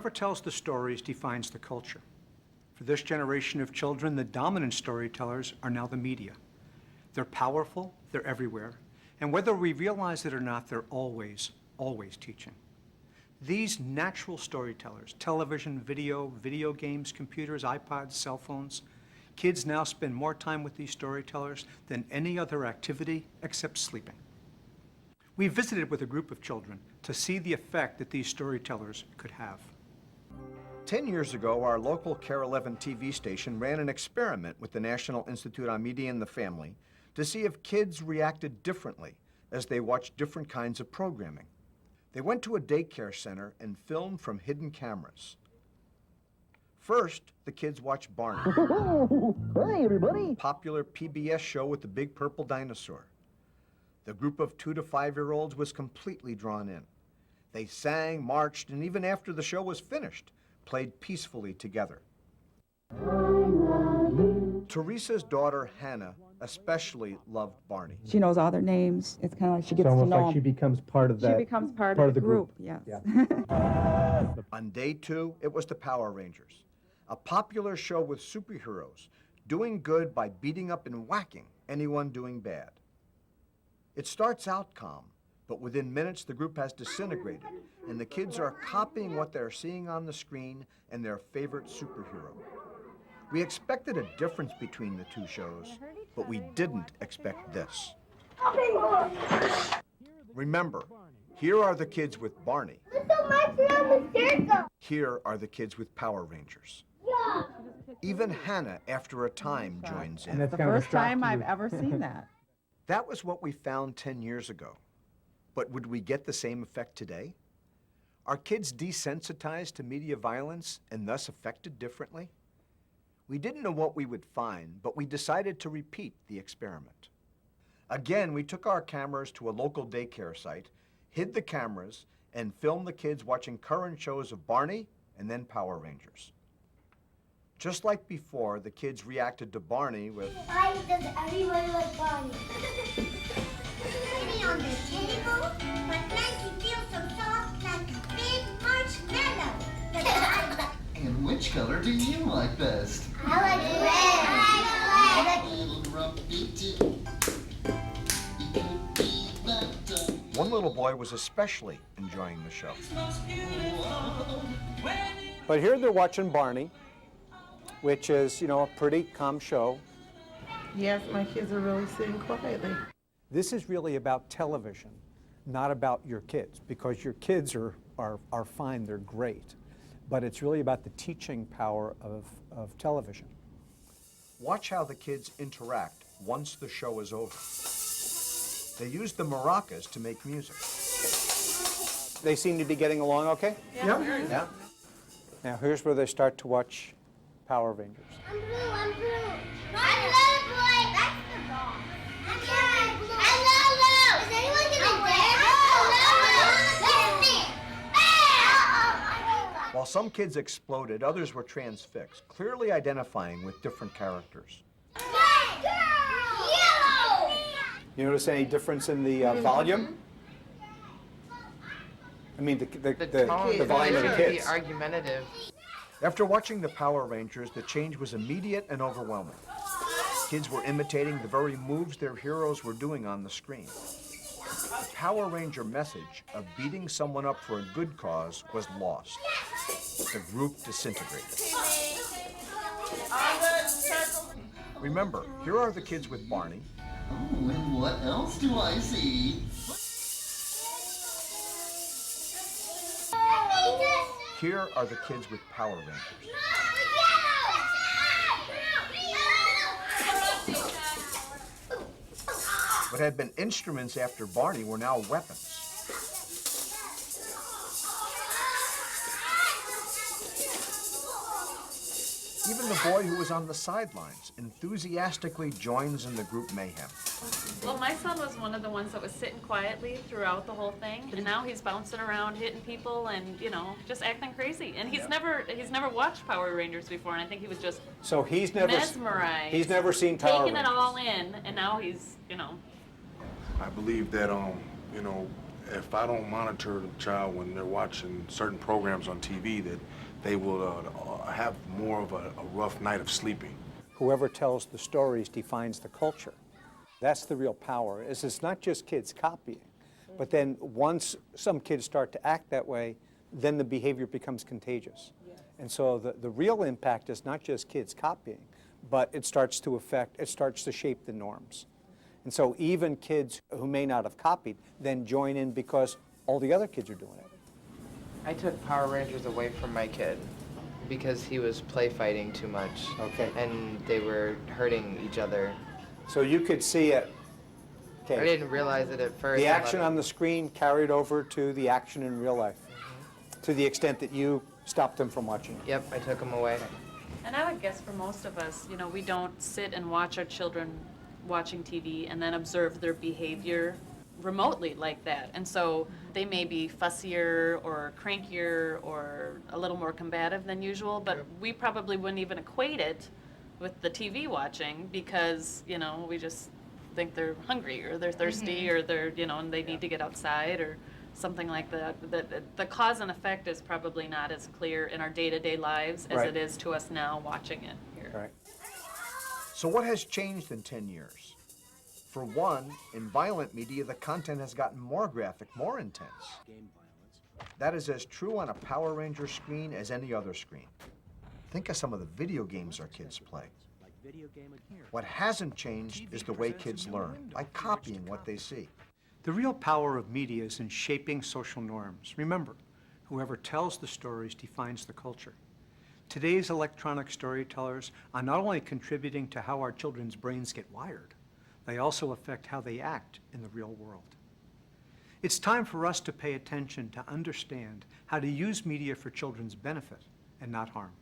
Whoever tells the stories defines the culture. For this generation of children, the dominant storytellers are now the media. They're powerful, they're everywhere, and whether we realize it or not, they're always teaching. These natural storytellers, television, video games, computers, iPods, cell phones, kids now spend more time with these storytellers than any other activity except sleeping. We visited with a group of children to see the effect that these storytellers could have. 10 years ago, our local Care 11 TV station ran an experiment with the National Institute on Media and the Family to see if kids reacted differently as they watched different kinds of programming. They went to a daycare center and filmed from hidden cameras. First, the kids watched Barney. Hi, everybody. Popular PBS show with the big purple dinosaur. The group of 2 to 5-year-olds was completely drawn in. They sang, marched, and even after the show was finished, played peacefully together. Teresa's daughter, Hannah, especially loved Barney. She knows all their names. It's kind of like she gets It's to almost know like them. she becomes part of that. She becomes part of the group. Yes. Yeah. On day 2, it was the Power Rangers, a popular show with superheroes doing good by beating up and whacking anyone doing bad. It starts out calm, but within minutes the group has disintegrated, and the kids are copying what they're seeing on the screen and their favorite superhero. We expected a difference between the two shows, but we didn't expect this. Remember, here are the kids with Barney. Here are the kids with Power Rangers. Even Hannah, after a time, joins in. The first time I've ever seen that. That was what we found 10 years ago. But would we get the same effect today? Are kids desensitized to media violence and thus affected differently? We didn't know what we would find, but we decided to repeat the experiment. Again, we took our cameras to a local daycare site, hid the cameras, and filmed the kids watching current shows of Barney and then Power Rangers. Just like before, the kids reacted to Barney with, Why does everyone like Barney? Sitting on the table, my blankie feels so soft like a big marshmallow. And which color do you like best? I like red. One little boy was especially enjoying the show. But here they're watching Barney, which is, a pretty calm show. Yes, my kids are really sitting quietly. This is really about television, not about your kids, because your kids are fine, they're great. But it's really about the teaching power of television. Watch how the kids interact once the show is over. They use the maracas to make music. They seem to be getting along okay? Yeah. Now here's where they start to watch Power Rangers. I'm blue. I'm blue, boy. That's the ball. I'm blue. I'm Lolo. Is anyone gonna dare? Listen. While some kids exploded, others were transfixed, clearly identifying with different characters. Yellow. You notice any difference in the volume? I mean, the volume of the kids. Argumentative. After watching the Power Rangers, the change was immediate and overwhelming. Kids were imitating the very moves their heroes were doing on the screen. The Power Ranger message of beating someone up for a good cause was lost. The group disintegrated. Remember, here are the kids with Barney. Oh, and what else do I see? Here are the kids with Power Rangers. What had been instruments after Barney were now weapons. Even the boy who was on the sidelines enthusiastically joins in the group mayhem. Well, my son was one of the ones that was sitting quietly throughout the whole thing, and now he's bouncing around, hitting people, and just acting crazy. And he's never watched Power Rangers before, and I think he was just mesmerized. He's never seen Power taking Rangers. it all in, and now he's I believe that if I don't monitor the child when they're watching certain programs on TV, that they will have more of a rough night of sleeping. Whoever tells the stories defines the culture. That's the real power, is it's not just kids copying, but then once some kids start to act that way, then the behavior becomes contagious. And so the real impact is not just kids copying, but it starts to shape the norms. And so even kids who may not have copied then join in because all the other kids are doing it. I took Power Rangers away from my kid because he was play fighting too much. Okay. And they were hurting each other. So you could see it. I didn't realize it at first. The action on the screen carried over to the action in real life, to the extent that you stopped them from watching it. Yep, I took him away. And I would guess for most of us, you know, we don't sit and watch our children watching TV and then observe their behavior remotely like that. And so they may be fussier or crankier or a little more combative than usual, but we probably wouldn't even equate it with the TV watching because, you know, we just think they're hungry or they're thirsty or they're, you know, and they need to get outside or something like that. The cause and effect is probably not as clear in our day-to-day lives as it is to us now watching it here. Right. So what has changed in 10 years? For one, in violent media, the content has gotten more graphic, more intense. That is as true on a Power Ranger screen as any other screen. Think of some of the video games our kids play. What hasn't changed is the way kids learn, by copying what they see. The real power of media is in shaping social norms. Remember, whoever tells the stories defines the culture. Today's electronic storytellers are not only contributing to how our children's brains get wired, they also affect how they act in the real world. It's time for us to pay attention to understand how to use media for children's benefit and not harm.